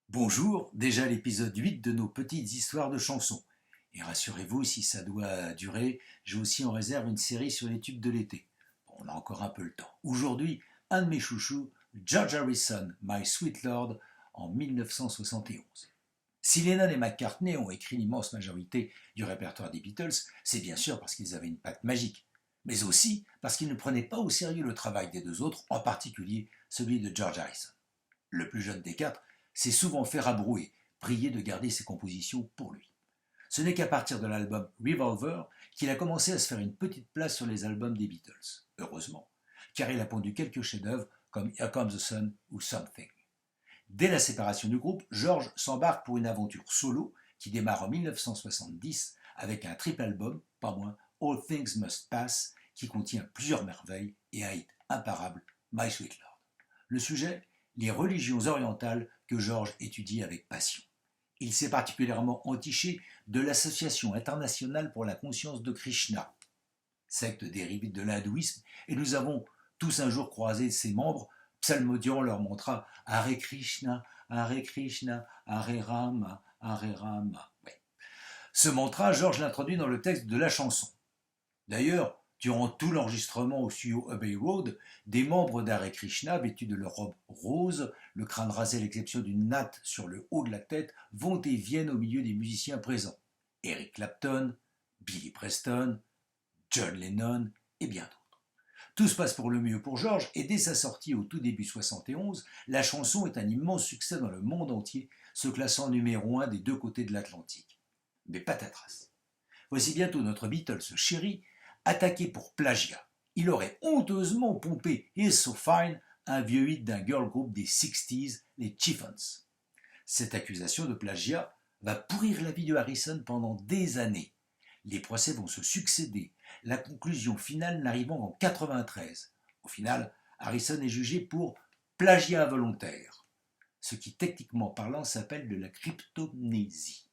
Bonjour, déjà l'épisode 8 de nos petites histoires de chansons. Et rassurez-vous, si ça doit durer, j'ai aussi en réserve une série sur les tubes de l'été. Bon, on a encore un peu le temps. Aujourd'hui, un de mes chouchous, George Harrison, My Sweet Lord, en 1971. Si Lennon et McCartney ont écrit l'immense majorité du répertoire des Beatles, c'est bien sûr parce qu'ils avaient une patte magique, mais aussi parce qu'ils ne prenaient pas au sérieux le travail des deux autres, en particulier celui de George Harrison. Le plus jeune des quatre s'est souvent fait rabrouer, prié de garder ses compositions pour lui. Ce n'est qu'à partir de l'album Revolver qu'il a commencé à se faire une petite place sur les albums des Beatles. Heureusement, car il a pondu quelques chefs-d'œuvre comme Here Comes the Sun ou Something. Dès la séparation du groupe, George s'embarque pour une aventure solo qui démarre en 1970 avec un triple album, pas moins, All Things Must Pass, qui contient plusieurs merveilles et un hit imparable, My Sweet Lord. Le sujet, les religions orientales que George étudie avec passion. Il s'est particulièrement entiché de l'Association internationale pour la conscience de Krishna, secte dérivée de l'hindouisme, et nous avons tous un jour croisé ses membres psalmodiant leur mantra Hare Krishna, Hare Rama, Hare Rama. Ouais. Ce mantra, George l'introduit dans le texte de la chanson. D'ailleurs, durant tout l'enregistrement au studio Abbey Road, des membres d'Hare Krishna, vêtus de leur robe rose, le crâne rasé à l'exception d'une natte sur le haut de la tête, vont et viennent au milieu des musiciens présents. Eric Clapton, Billy Preston, John Lennon et bien d'autres. Tout se passe pour le mieux pour George et dès sa sortie au tout début 71, la chanson est un immense succès dans le monde entier, se classant numéro 1 des deux côtés de l'Atlantique. Mais patatras. Voici bientôt notre Beatles chéri attaqué pour plagiat. Il aurait honteusement pompé He's So Fine, un vieux hit d'un girl group des 60s, les Chiffons. Cette accusation de plagiat va pourrir la vie de Harrison pendant des années. Les procès vont se succéder, la conclusion finale n'arrivant en 93. Au final, Harrison est jugé pour plagiat involontaire, ce qui techniquement parlant s'appelle de la cryptomnésie.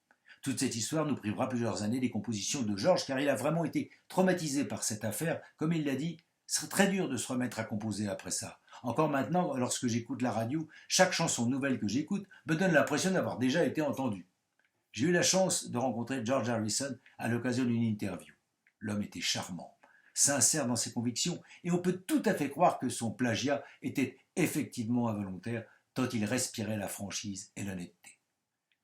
Toute cette histoire nous privera plusieurs années des compositions de George car il a vraiment été traumatisé par cette affaire. Comme il l'a dit, ce serait très dur de se remettre à composer après ça. Encore maintenant, lorsque j'écoute la radio, chaque chanson nouvelle que j'écoute me donne l'impression d'avoir déjà été entendue. J'ai eu la chance de rencontrer George Harrison à l'occasion d'une interview. L'homme était charmant, sincère dans ses convictions et on peut tout à fait croire que son plagiat était effectivement involontaire tant il respirait la franchise et l'honnêteté.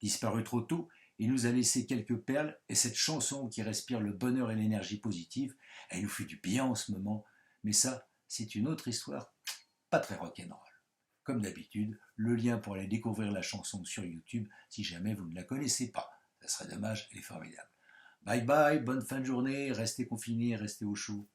Disparu trop tôt, il nous a laissé quelques perles et cette chanson qui respire le bonheur et l'énergie positive, elle nous fait du bien en ce moment, mais ça, c'est une autre histoire, pas très rock'n'roll. Comme d'habitude, le lien pour aller découvrir la chanson sur YouTube si jamais vous ne la connaissez pas. Ça serait dommage, elle est formidable. Bye bye, bonne fin de journée, restez confinés, restez au chaud.